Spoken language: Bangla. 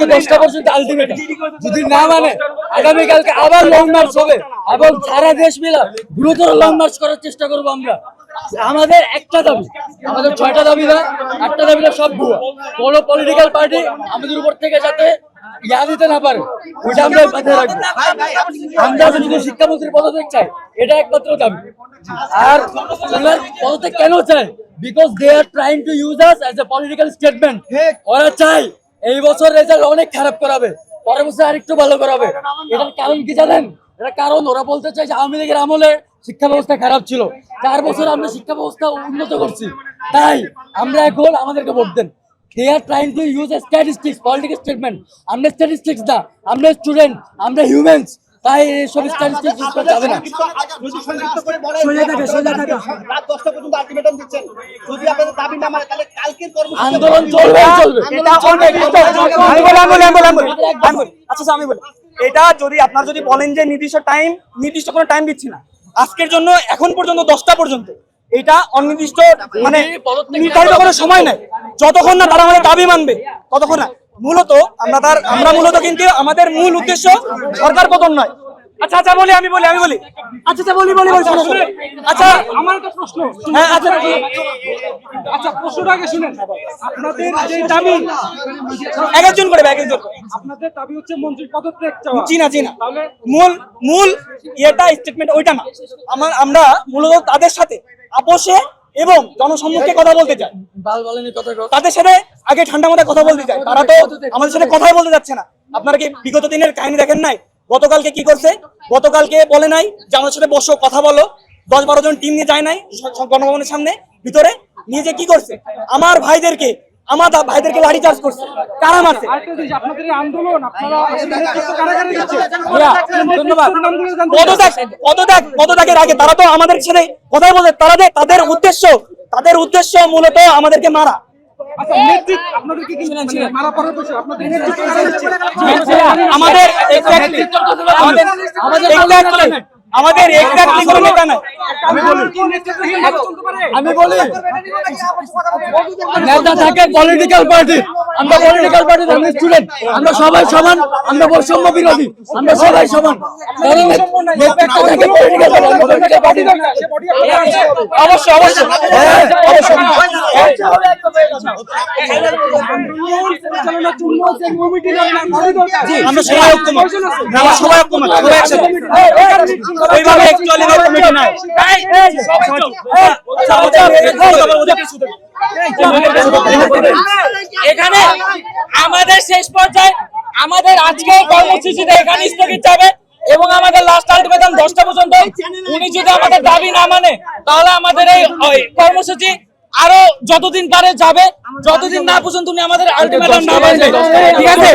আজকে 10টা পর্যন্ত আলটিমেট, যদি না মানে আগামীকালকে আবার লং মার্চ হবে এবং সারা দেশ মিলে গুরুতর লং মার্চ করার চেষ্টা করবো আমরা। আমাদের একটা দাবি, আমাদের 6টা দাবি না, 8টা দাবি না, সব ভুয়া। কোনো পলিটিক্যাল পার্টি আমাদের উপর থেকে যাতে ইয়া দিতে না পারে, ওইটা আমরা মাথায় রাখবো। আমরা যদি শিক্ষামন্ত্রীর পদত্যাগ চাই, এটা একমাত্র দাবি। আর ওনার পদত্যাগ কেন চাই? Because they are trying to use us as a political statement. ওরা চাই এই বছর রেজাল্ট অনেক খারাপ করাবে, পরের বছর আরেকটু ভালো করাবে। এটার কারণ কি জানেন? এটা কারণ ওরা বলতে চাই যে আওয়ামী লীগের আমলে শিক্ষা ব্যবস্থা খারাপ ছিল, 4 বছর আমরা শিক্ষা ব্যবস্থা উন্নত করছি, তাই আমরা এখন আমাদেরকে ভোট দেন। They are trying to use a statistics, political statement. আমরা statistics না, আমরা স্টুডেন্ট, আমরা হিউম্যানস, তাই এইসব স্ট্যাটিস্টিক্স ইউজ করা যাবে না। আন্দোলন চলবে চলবে। আচ্ছা আমি বলি, এটা যদি আপনারা যদি বলেন যে নির্দিষ্ট কোনো টাইম দিচ্ছি না, আজকের জন্য এখন পর্যন্ত 10টা পর্যন্ত, এটা অনির্দিষ্ট মানে নির্ধারিত কোনো সময় নাই। যতক্ষণ না তারা আমাদের দাবি মানবে ততক্ষণ না। আমরা মূলত কিন্তু আমাদের মূল উদ্দেশ্য সরকার পতন নয়। আচ্ছা আমি বলি আচ্ছা আমার একটা প্রশ্ন। হ্যাঁ আচ্ছা প্রশ্নটা আগে শুনেন। আপনাদের যে দাবি একজন করে আপনাদের দাবি হচ্ছে মন্ত্রীর পদত্যাগ চাওয়া। জি না তাহলে মূল এটা স্টেটমেন্ট ওইটা না। আমরা মূলত তাদের সাথে আপোষে এবং জনসম্মুখে কথা বলতে চাই, তাদের সাথে আগে ঠান্ডা মাথায় কথা বলতে চাই। তারা তো আমাদের সাথে কথাই বলতে যাচ্ছে না। আপনারা কি বিগত দিনের কাহিনী দেখেন নাই? গতকালকে কি করছে? গতকালকে বলে নাই যে আমাদের সাথে বসো কথা বলো, 10-12 জন টিম নিয়ে যায় নাই গণভবনের সামনে ভিতরে নিয়ে যে কি করছে? আমার ভাইদেরকে লাঠি চার্জ করছে। কারা মারছে? পদত্যাগের আগে তারা তো আমাদের সাথে কথাই বলে, তাদের উদ্দেশ্য মূলত আমাদেরকে মারা। আমাদের এক্স্যাক্টলি কোনো নেতা নাই। আমি বলি নেতা থাকে পলিটিক্যাল পার্টি, আমরা পলিটিক্যাল পার্টি, আমরা স্টুডেন্ট, আমরা সবাই সমান, আমরা বৈষম্য বিরোধী, আমরা সবাই সমান। অবশ্যই আমরা সবাই ঐক্যমত, ওইভাবে এখানে আমাদের শেষ পর্যায়ে আমাদের আজকে কর্মসূচিটা এখানে স্থগিত যাবে এবং আমাদের লাস্ট আলটিমেটাম 10টা পর্যন্ত। উনি যদি আমাদের দাবি না মানে তাহলে আমাদের এই কর্মসূচি আরো যতদিন পারে যাবে, যতদিন না পর্যন্ত উনি আমাদের আলটিমেটাম না মানে। ঠিক আছে?